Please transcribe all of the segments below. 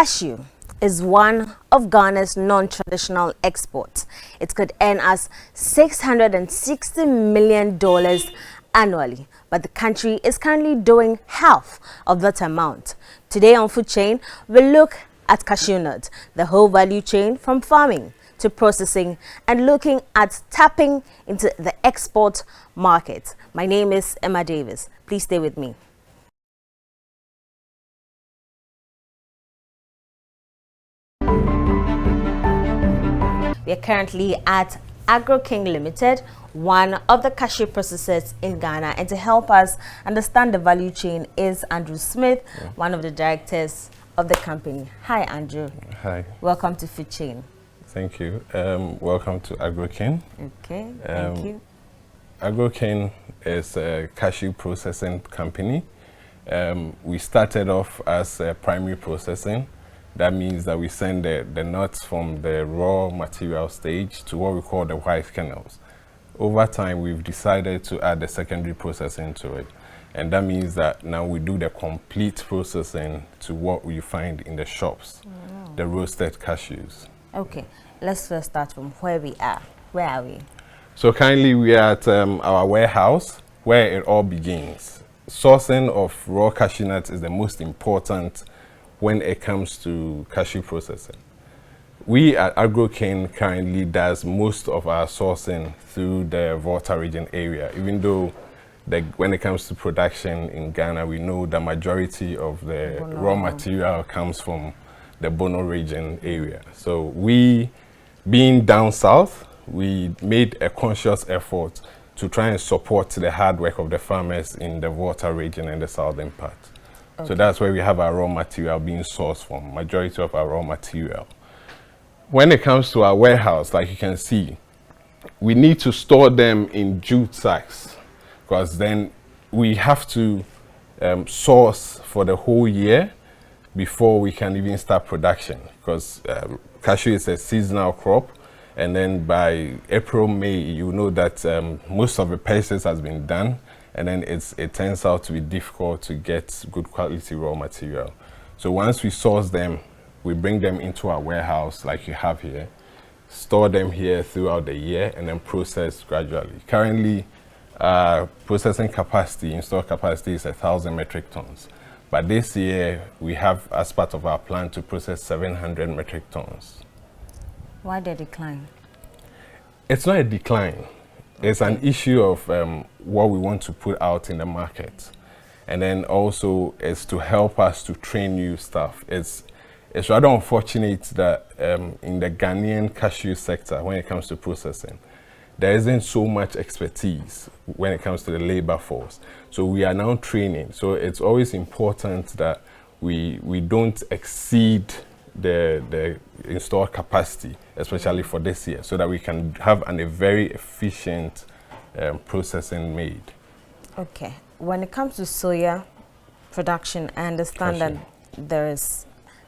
Cashew is one of Ghana's non-traditional exports. It could earn us $660 million annually, but the country is currently doing half of that amount. Today on Food Chain, we'll look at cashew nuts, the whole value chain from farming to processing, and looking at tapping into the export market. My name is Emma Davis. Please stay with me. We are currently at AgroKing Limited, one of the cashew processors in Ghana, and to help us understand the value chain is Andrew Smith, one of the directors of the company. Hi, Andrew. Hi. Welcome to Food Chain. Thank you. Welcome to AgroKing. Okay, thank you. AgroKing is a cashew processing company. We started off as primary processing. That means that we send the nuts from the raw material stage to what we call the white kernels. Over time, we've decided to add the secondary processing to it. And that means that now we do the complete processing to what you find in the shops, the roasted cashews. Okay, let's first start from where we are. Where are we? So currently we are at our warehouse where it all begins. Sourcing of raw cashew nuts is the most important when it comes to cashew processing. We at AgroKing currently does most of our sourcing through the Volta region area, even though when it comes to production in Ghana, we know the majority of the raw material comes from the Bono region area. So we, being down south, we made a conscious effort to try and support the hard work of the farmers in the Volta region and the southern part. Okay. So that's where we have our raw material being sourced from, majority of our raw material. When it comes to our warehouse, like you can see, we need to store them in jute sacks because then we have to source for the whole year before we can even start production, because cashew is a seasonal crop, and then by April, May, you know that most of the purchase has been done, and then it turns out to be difficult to get good quality raw material. So once we source them, we bring them into our warehouse like you have here, store them here throughout the year, and then process gradually. Currently, processing capacity, installed capacity is 1,000 metric tons. But this year, we have, as part of our plan, to process 700 metric tons. Why the decline? It's not a decline. It's an issue of what we want to put out in the market. And then also, it's to help us to train new staff. It's rather unfortunate that in the Ghanaian cashew sector, when it comes to processing, there isn't so much expertise when it comes to the labor force. So we are now training. So it's always important that we don't exceed the installed capacity, especially for this year, so that we can have a very efficient processing made. Okay. When it comes to soya production, I understand that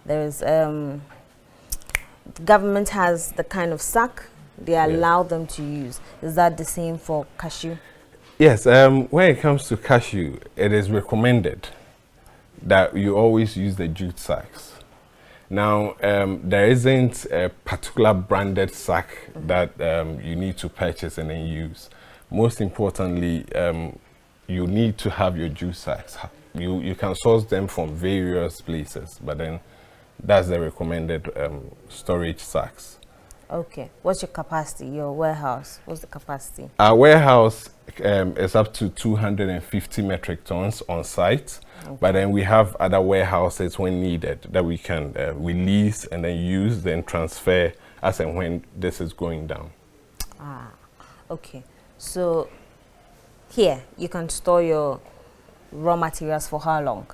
the government has the kind of sack they allow them to use. Is that the same for cashew? Yes. When it comes to cashew, it is recommended that you always use the jute sacks. Now, there isn't a particular branded sack that you need to purchase and then use. Most importantly, you need to have your jute sacks. You can source them from various places, but then that's the recommended storage sacks. Okay. What's your capacity, your warehouse? What's the capacity? Our warehouse is up to 250 metric tons on site. Okay. But then we have other warehouses when needed that we can release and then use, then transfer as and when this is going down. Ah, okay. So here, you can store your raw materials for how long?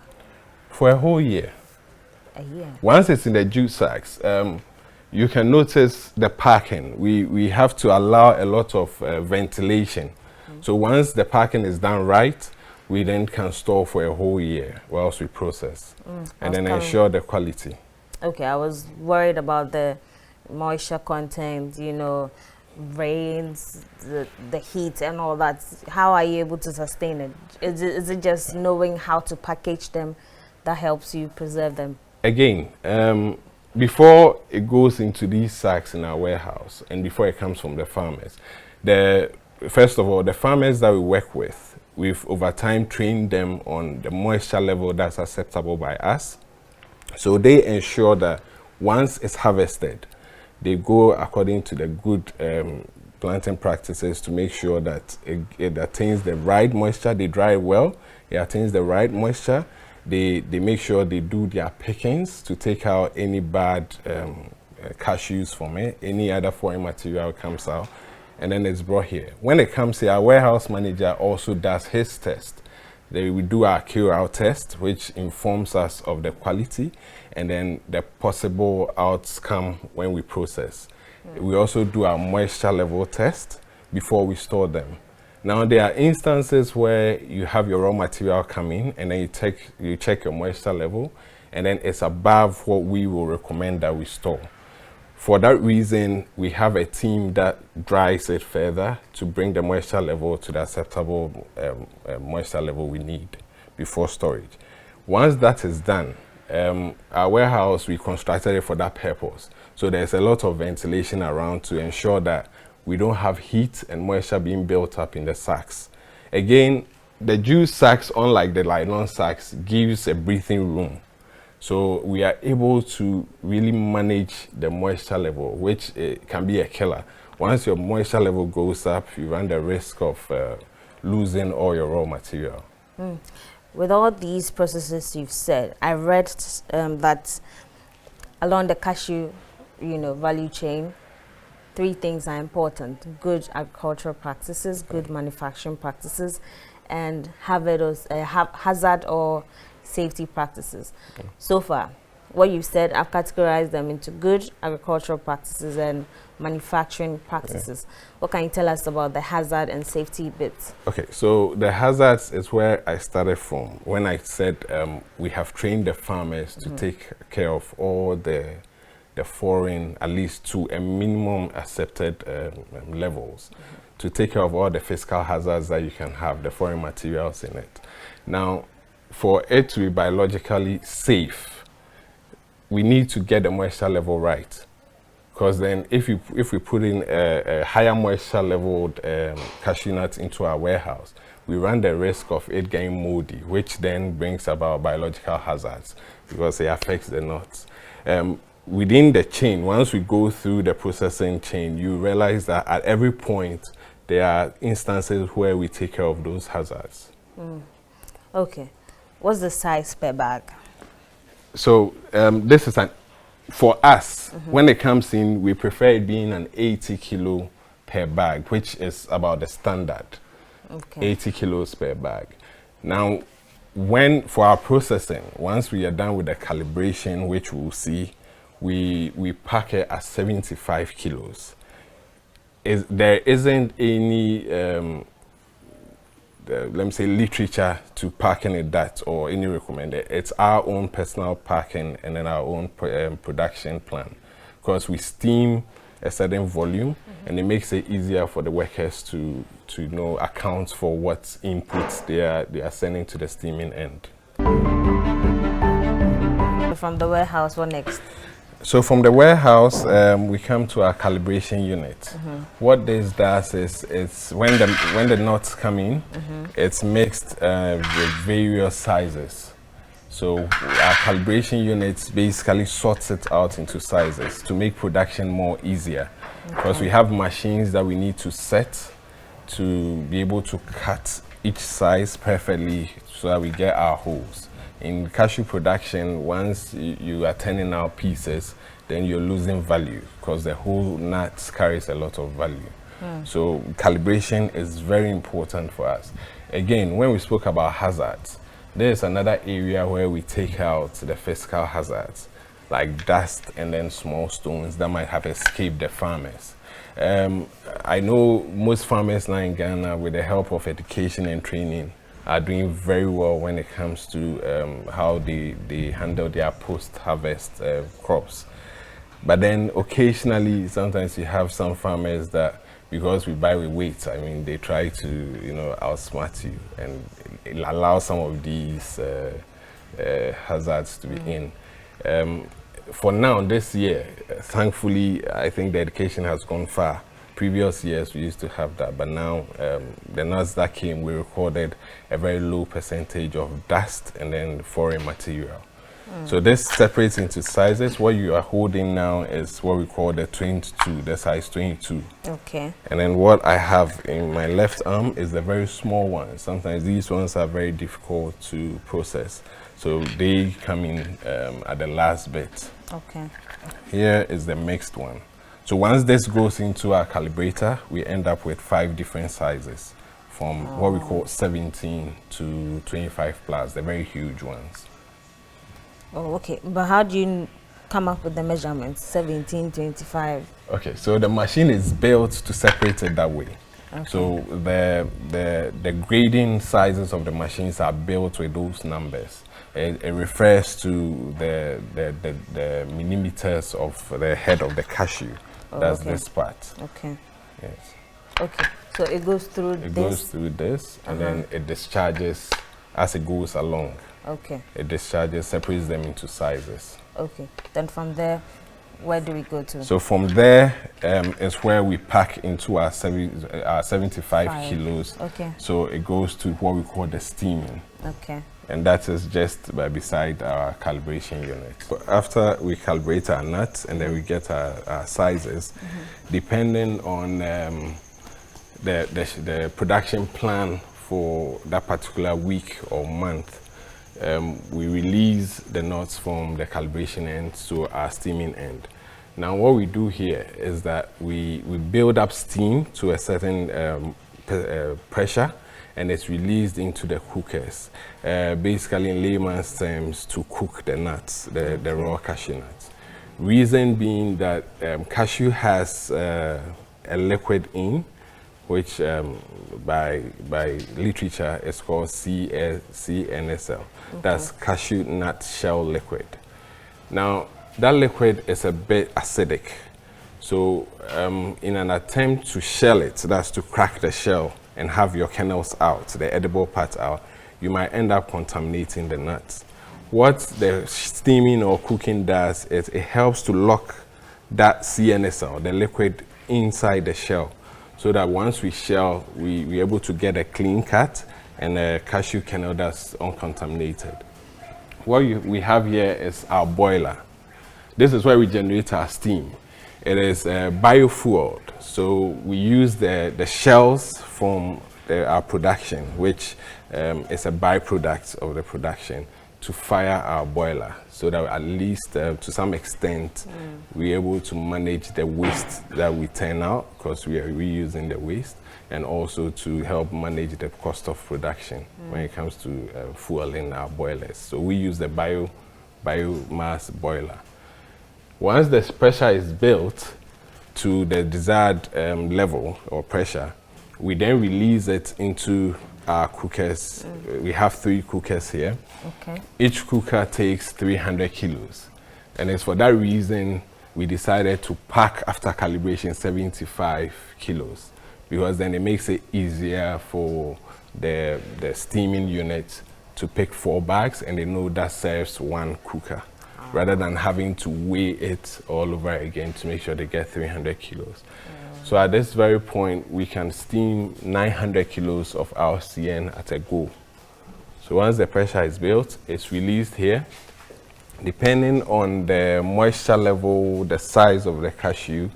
For a whole year. A year? Once it's in the jute sacks, you can notice the packing. We have to allow a lot of ventilation. So once the packing is done right, we then can store for a whole year whilst we process and then ensure the quality. Okay, I was worried about the moisture content, you know, rains, the heat and all that. How are you able to sustain it? Is it just knowing how to package them that helps you preserve them? Again, before it goes into these sacks in our warehouse and before it comes from the farmers, first of all, the farmers that we work with, we've over time trained them on the moisture level that's acceptable by us. So they ensure that once it's harvested, they go according to the good planting practices to make sure that it attains the right moisture. They dry it well, it attains the right moisture. They make sure they do their pickings to take out any bad cashews from it, any other foreign material comes out, and then it's brought here. When it comes here, our warehouse manager also does his test. We do our QL test, which informs us of the quality and then the possible outcome when we process. We also do our moisture level test before we store them. Now, there are instances where you have your raw material come in and then you check your moisture level, and then it's above what we will recommend that we store. For that reason, we have a team that dries it further to bring the moisture level to the acceptable moisture level we need before storage. Once that is done, our warehouse, we constructed it for that purpose. So there's a lot of ventilation around to ensure that we don't have heat and moisture being built up in the sacks. Again, the juice sacks, unlike the nylon sacks, gives a breathing room. So we are able to really manage the moisture level, which can be a killer. Once your moisture level goes up, you run the risk of losing all your raw material. With all these processes you've said, I read that along the cashew, value chain, 3 things are important: good agricultural practices, good manufacturing practices, and hazard or safety practices. So far, what you said, I've categorized them into good agricultural practices and manufacturing practices. What can you tell us about the hazard and safety bits? Okay, so the hazards is where I started from when I said we have trained the farmers to take care of all the foreign, at least to a minimum accepted levels, to take care of all the physical hazards that you can have, the foreign materials in it. Now, for it to be biologically safe, we need to get the moisture level right. Because then if we put in a higher moisture leveled cashew nut into our warehouse, we run the risk of it getting moldy, which then brings about biological hazards because it affects the nuts. Within the chain, once we go through the processing chain, you realize that at every point, there are instances where we take care of those hazards. Okay. What's the size per bag? So this is for us, when it comes in, we prefer it being an 80 kilo per bag, which is about the standard. Okay. 80 kilos per bag. Now, for our processing, once we are done with the calibration, which we'll see, we pack it at 75 kilos. There isn't any, let me say, literature to packing it that or any recommended. It's our own personal packing and then our own production plan. Because we steam a certain volume and it makes it easier for the workers to account for what inputs they are sending to the steaming end. From the warehouse, what next? So from the warehouse, we come to our calibration unit. What this does is, it's when the nuts come in, it's mixed with various sizes. So our calibration unit basically sorts it out into sizes to make production more easier. Because we have machines that we need to set to be able to cut each size perfectly so that we get our holes. In cashew production, once you are turning out pieces, then you're losing value because the whole nut carries a lot of value. So calibration is very important for us. Again, when we spoke about hazards, there's another area where we take out the physical hazards, like dust and then small stones that might have escaped the farmers. I know most farmers now in Ghana, with the help of education and training, are doing very well when it comes to how they handle their post-harvest crops. But then occasionally, sometimes you have some farmers that, because we buy with weight, I mean, they try to, outsmart you, and it allows some of these hazards to be in. For now, this year, thankfully, I think the education has gone far. Previous years, we used to have that, but now the nuts that came, we recorded a very low percentage of dust and then foreign material. So this separates into sizes. What you are holding now is what we call the 22, the size 22. Okay. And then what I have in my left arm is the very small ones. Sometimes these ones are very difficult to process. So they come in at the last bit. Okay. Here is the mixed one. So once this goes into our calibrator, we end up with 5 different sizes from what we call 17 to 25 plus, the very huge ones. Oh, okay. But how do you come up with the measurements? 17, 25? Okay, so the machine is built to separate it that way. Okay. So the grading sizes of the machines are built with those numbers. It refers to the millimeters of the head of the cashew. Oh, that's okay. this part. Okay. Yes. Okay. So it goes through It this? goes through this, and then it discharges as it goes along. Okay. It discharges, separates them into sizes. Okay. Then from there, where do we go to? So from there is where we pack into our 75 kilos. Okay. So it goes to what we call the steaming. Okay. And that is just by beside our calibration unit. But after we calibrate our nuts and then we get our sizes, depending on the production plan for that particular week or month, we release the nuts from the calibration end to our steaming end. Now what we do here is that we build up steam to a certain pressure, and it's released into the cookers, basically in layman's terms, to cook the nuts, the raw cashew nuts. Reason being that cashew has a liquid in, which by literature is called CNSL. That's cashew nut shell liquid. Now, that liquid is a bit acidic. So in an attempt to shell it, that's to crack the shell and have your kernels out, the edible part out, you might end up contaminating the nuts. What the steaming or cooking does is it helps to lock that CNSL, the liquid, inside the shell, so that once we shell, we're able to get a clean cut and a cashew kernel that's uncontaminated. What we have here is our boiler. This is where we generate our steam. It is biofueled, so we use the shells from our production, which is a byproduct of the production, to fire our boiler, so that at least to some extent we're able to manage the waste that we turn out, because we are reusing the waste, and also to help manage the cost of production when it comes to fueling our boilers. So we use the biomass boiler. Once the pressure is built to the desired level or pressure, we then release it into our cookers. We have 3 cookers here. Okay. Each cooker takes 300 kilos. And it's for that reason we decided to pack after calibration 75 kilos, because then it makes it easier for the steaming unit to pick 4 bags, and they know that serves 1 cooker, rather than having to weigh it all over again to make sure they get 300 kilos. So at this very point, we can steam 900 kilos of our CN at a go. So once the pressure is built, it's released here. Depending on the moisture level, the size of the cashew,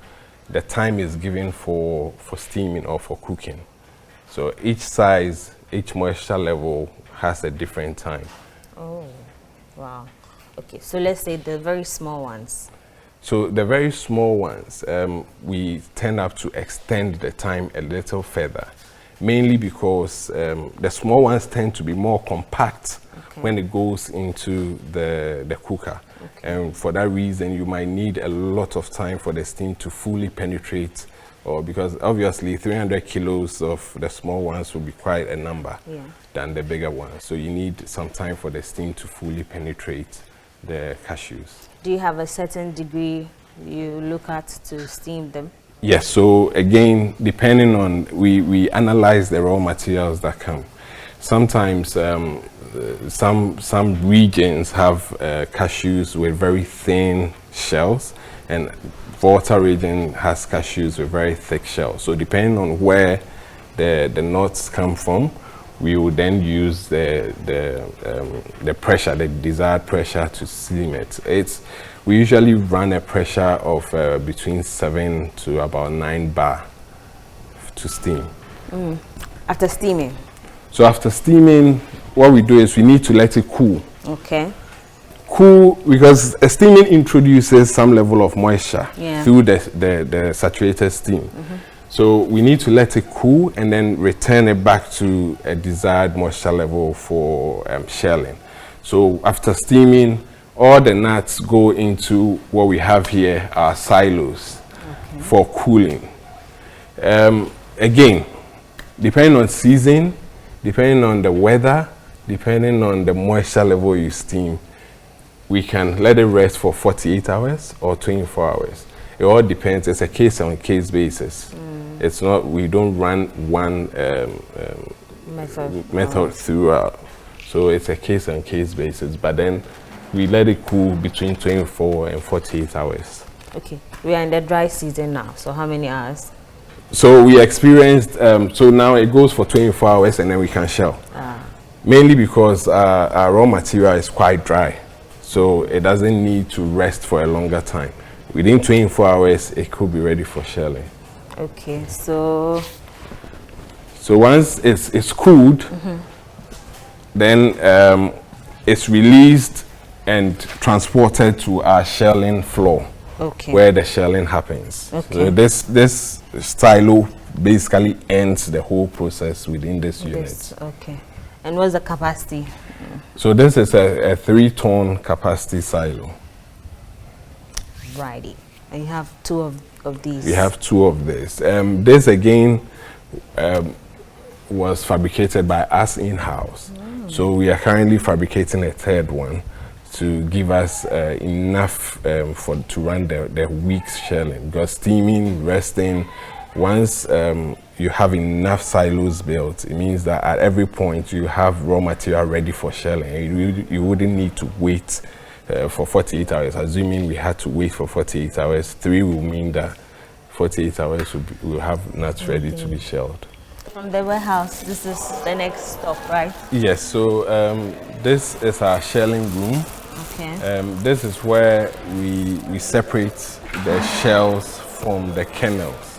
the time is given for steaming or for cooking. So each size, each moisture level has a different time. Oh, wow. Okay, so let's say the very small ones. So the very small ones, we tend up to extend the time a little further, mainly because the small ones tend to be more compact when it goes into the cooker. And for that reason, you might need a lot of time for the steam to fully penetrate, or because obviously 300 kilos of the small ones will be quite a number than the bigger ones. So you need some time for the steam to fully penetrate the cashews. Do you have a certain degree you look at to steam them? Yes, so again, depending on, we analyze the raw materials that come. Sometimes some regions have cashews with very thin shells, and Volta region has cashews with very thick shells. So depending on where the nuts come from, we will then use the pressure, the desired pressure, to steam it. We usually run a pressure of between 7 to about 9 bar to steam. After steaming? So after steaming, what we do is we need to let it cool. Okay. Cool, because steaming introduces some level of moisture through the saturated steam. So we need to let it cool and then return it back to a desired moisture level for shelling. So after steaming, all the nuts go into what we have here, our silos for cooling. Again, depending on season, depending on the weather, depending on the moisture level you steam, we can let it rest for 48 hours or 24 hours. It all depends. It's a case-on-case basis. It's not, we don't run one method throughout. So it's a case-on-case basis. But then we let it cool between 24 and 48 hours. Okay. We are in the dry season now. So how many hours? So we experienced, so now it goes for 24 hours and then we can shell. Mainly because our raw material is quite dry. So it doesn't need to rest for a longer time. Within 24 hours, it could be ready for shelling. Okay, so once it's cooled, then it's released and transported to our shelling floor, where the shelling happens. So this silo basically ends the whole process within this unit. Okay. And what's the capacity? So this is a 3-ton capacity silo. Righty. And you have two of these? We have 2 of this. This again was fabricated by us in-house. So we are currently fabricating a 3rd one to give us enough to run the week's shelling. Because steaming, resting, once you have enough silos built, it means that at every point you have raw material ready for shelling. You wouldn't need to wait for 48 hours. Assuming we had to wait for 48 hours, 3 will mean that 48 hours we'll have nuts ready to be shelled. From the warehouse, this is the next stop, right? Yes, so this is our shelling room. Okay. This is where we separate the shells from the kernels.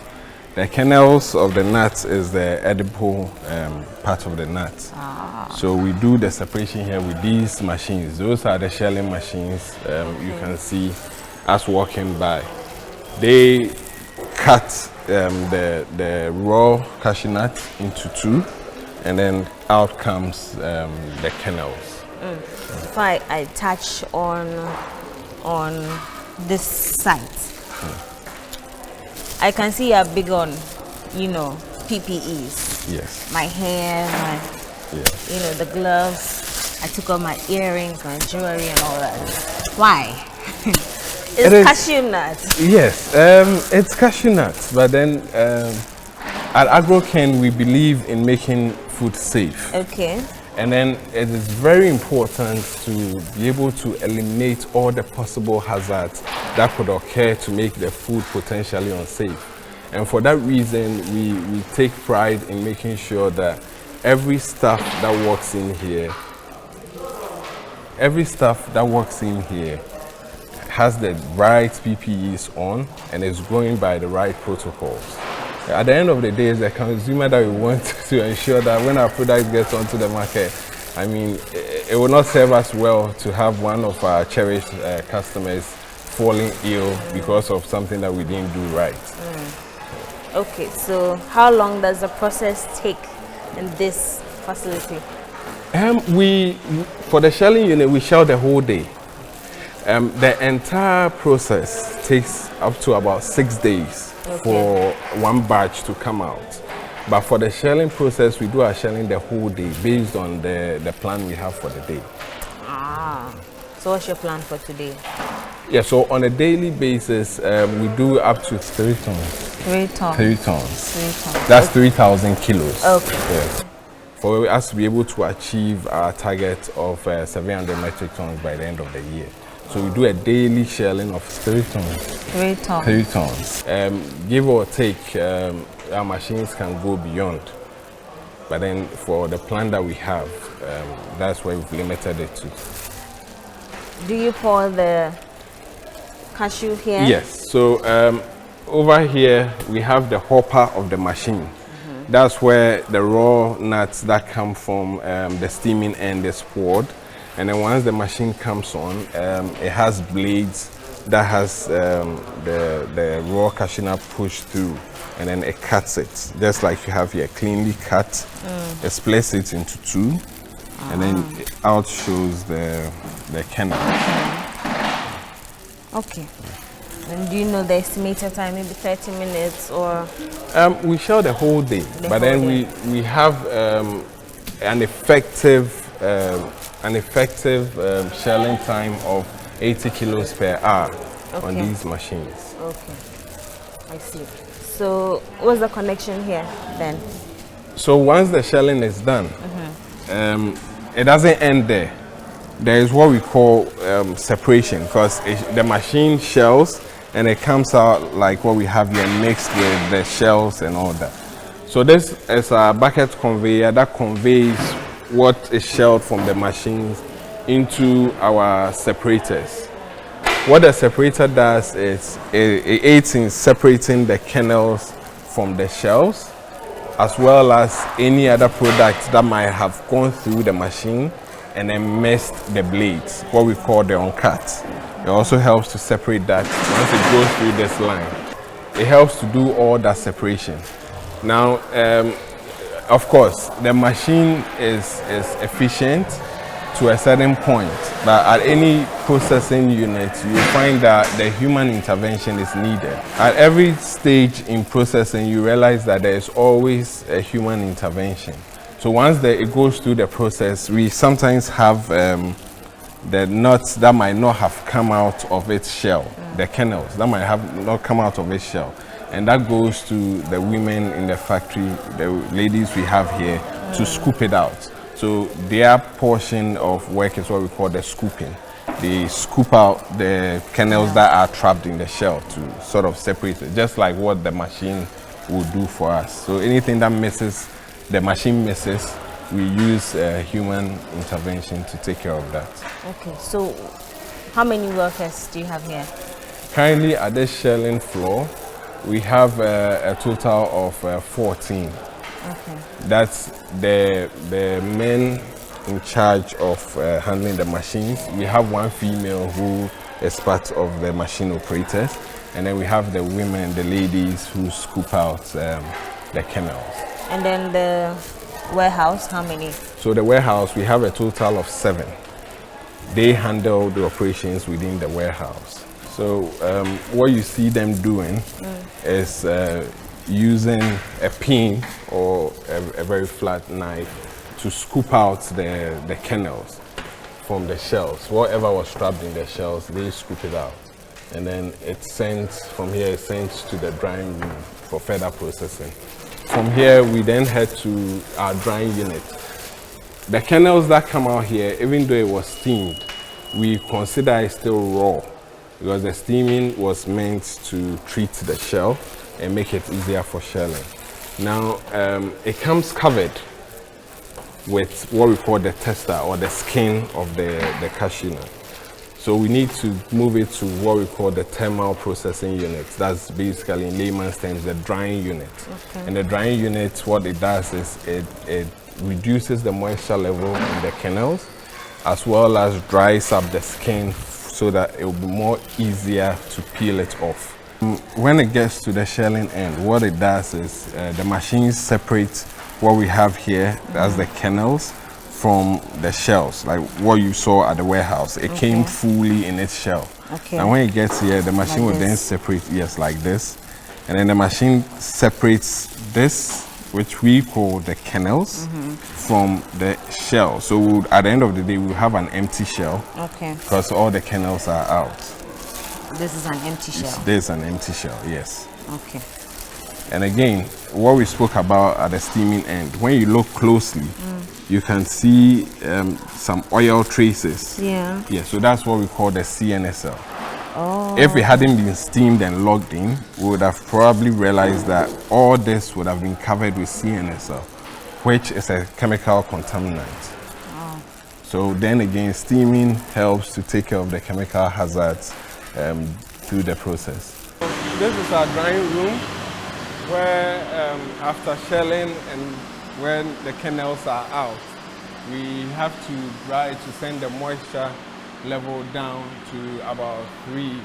The kernels of the nuts is the edible part of the nut. So we do the separation here with these machines. Those are the shelling machines you can see us walking by. They cut the raw cashew nut into 2, and then out comes the kernels. If I touch on this site, I can see you're big on, PPEs. Yes. My hair, the gloves. I took off my earrings, my jewelry, and all that. Why? It's cashew nuts. Yes, it's cashew nuts. But then at AgroCan, we believe in making food safe. Okay. And then it is very important to be able to eliminate all the possible hazards that could occur to make the food potentially unsafe. And for that reason, we take pride in making sure that every staff that works in here, has the right PPEs on and is going by the right protocols. At the end of the day, it's the consumer that we want to ensure that when our product gets onto the market, I mean, it will not serve us well to have one of our cherished customers falling ill because of something that we didn't do right. Okay, so how long does the process take in this facility? For the shelling unit, we shell the whole day. The entire process takes up to about 6 days for one batch to come out. But for the shelling process, we do our shelling the whole day based on the plan we have for the day. So what's your plan for today? Yeah, so on a daily basis, we do up to 3 tons. 3 tons. 3 tons. 3 tons. That's 3,000 kilos. Okay. Yes. for us to be able to achieve our target of 700 metric tons by the end of the year. So we do a daily shelling of 3 tons. 3 tons. 3 tons. Give or take, our machines can go beyond. But then for the plan that we have, that's where we've limited it to. Do you pour the cashew here? Yes. So over here, we have the hopper of the machine. That's where the raw nuts that come from the steaming end is poured. And then once the machine comes on, it has blades that has the raw cashew nut pushed through, and then it cuts it. Just like you have here, cleanly cut. It splits it into 2, and then it out shows the kernel. Okay. And do you know the estimated time, maybe 30 minutes or? We shell the whole day, but then we have an effective shelling time of 80 kilos per hour on these machines. Okay, I see. So what's the connection here then? So once the shelling is done, it doesn't end there. There is what we call separation, because the machine shells and it comes out like what we have here mixed with the shells and all that. So this is a bucket conveyor that conveys what is shelled from the machines into our separators. What the separator does is it aids in separating the kernels from the shells, as well as any other products that might have gone through the machine and then missed the blades, what we call the uncut. It also helps to separate that once it goes through this line. It helps to do all that separation. Now, of course, the machine is efficient to a certain point, but at any processing unit, you find that the human intervention is needed. At every stage in processing, you realize that there is always a human intervention. So once it goes through the process, we sometimes have the nuts that might not have come out of its shell, the kernels that might have not come out of its shell. And that goes to the women in the factory, the ladies we have here, to scoop it out. So their portion of work is what we call the scooping. They scoop out the kernels that are trapped in the shell to sort of separate it, just like what the machine will do for us. So anything that misses, the machine misses, we use human intervention to take care of that. Okay, so how many workers do you have here? Currently at this shelling floor, we have a total of 14. Okay. That's the men in charge of handling the machines. We have one female who is part of the machine operators, and then we have the women, the ladies who scoop out the kernels. And then the warehouse, how many? So the warehouse, we have a total of 7. They handle the operations within the warehouse. So what you see them doing is using a pin or a very flat knife to scoop out the kernels from the shells. Whatever was trapped in the shells, they scoop it out. And then it's sent, from here it's sent to the drying room for further processing. From here, we then head to our drying unit. The kernels that come out here, even though it was steamed, we consider it still raw, because the steaming was meant to treat the shell and make it easier for shelling. Now, it comes covered with what we call the tester, or the skin of the cashew nut. So we need to move it to what we call the thermal processing unit. That's basically, in layman's terms, the drying unit. Okay. And the drying unit, what it does is it reduces the moisture level in the kernels, as well as dries up the skin so that it will be more easier to peel it off. When it gets to the shelling end, what it does is the machine separates what we have here, that's the kernels, from the shells, like what you saw at the warehouse. It came fully in its shell. Okay. And when it gets here, the machine will then separate, yes, like this. And then the machine separates this, which we call the kernels, from the shell. So at the end of the day, we'll have an empty shell, because all the kernels are out. This is an empty shell? This is an empty shell, yes. Okay. And again, what we spoke about at the steaming end, when you look closely, you can see some oil traces. Yeah. Yeah, so that's what we call the CNSL. Oh. If it hadn't been steamed and logged in, we would have probably realized that all this would have been covered with CNSL, which is a chemical contaminant. Wow. So then again, steaming helps to take care of the chemical hazards through the process. This is our drying room, where after shelling and when the kernels are out, we have to dry to send the moisture level down to about 3.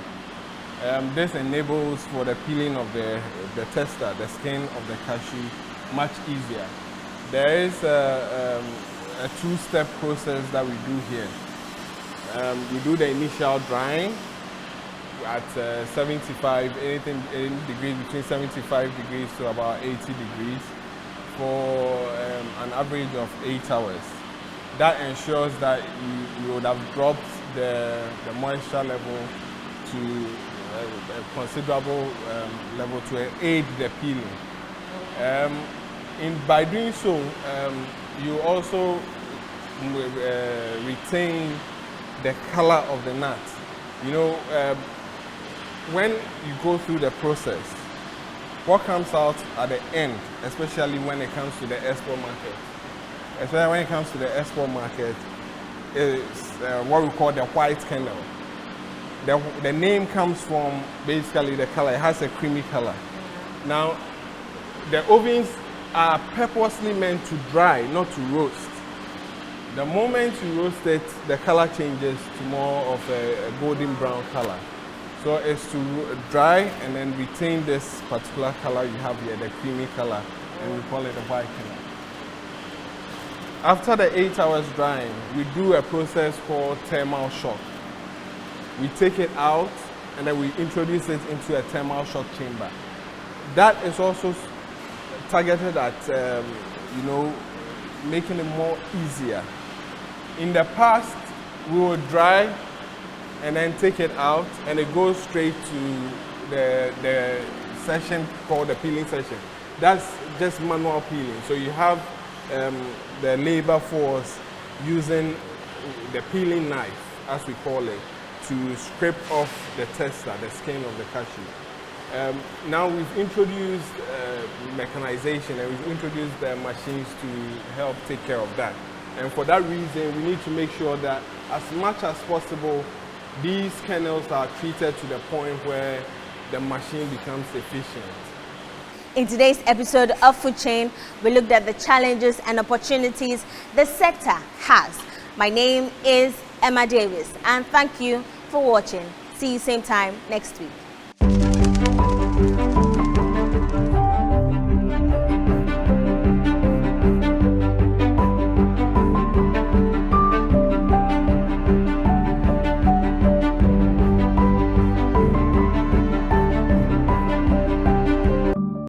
This enables for the peeling of the tester, the skin of the cashew, much easier. There is a 2-step process that we do here. We do the initial drying at 75, any degrees between 75 degrees to about 80 degrees for an average of 8 hours. That ensures that you would have dropped the moisture level to a considerable level to aid the peeling. By doing so, you also retain the color of the nut. You know, when you go through the process, what comes out at the end, especially when it comes to the export market, is what we call the white kernel. The name comes from basically the color. It has a creamy color. Now, the ovens are purposely meant to dry, not to roast. The moment you roast it, the color changes to more of a golden brown color. So it's to dry and then retain this particular color you have here, the creamy color, and we call it the white kernel. After the 8 hours drying, we do a process called thermal shock. We take it out and then we introduce it into a thermal shock chamber. That is also targeted at, making it more easier. In the past, we would dry and then take it out, and it goes straight to the session called the peeling session. That's just manual peeling. So you have the labor force using the peeling knife, as we call it, to scrape off the tester, the skin of the cashew. Now we've introduced mechanization, and we've introduced the machines to help take care of that. And for that reason, we need to make sure that as much as possible, these kernels are treated to the point where the machine becomes efficient. In today's episode of Food Chain, we looked at the challenges and opportunities the sector has. My name is Emma Davis, and thank you for watching. See you same time next week.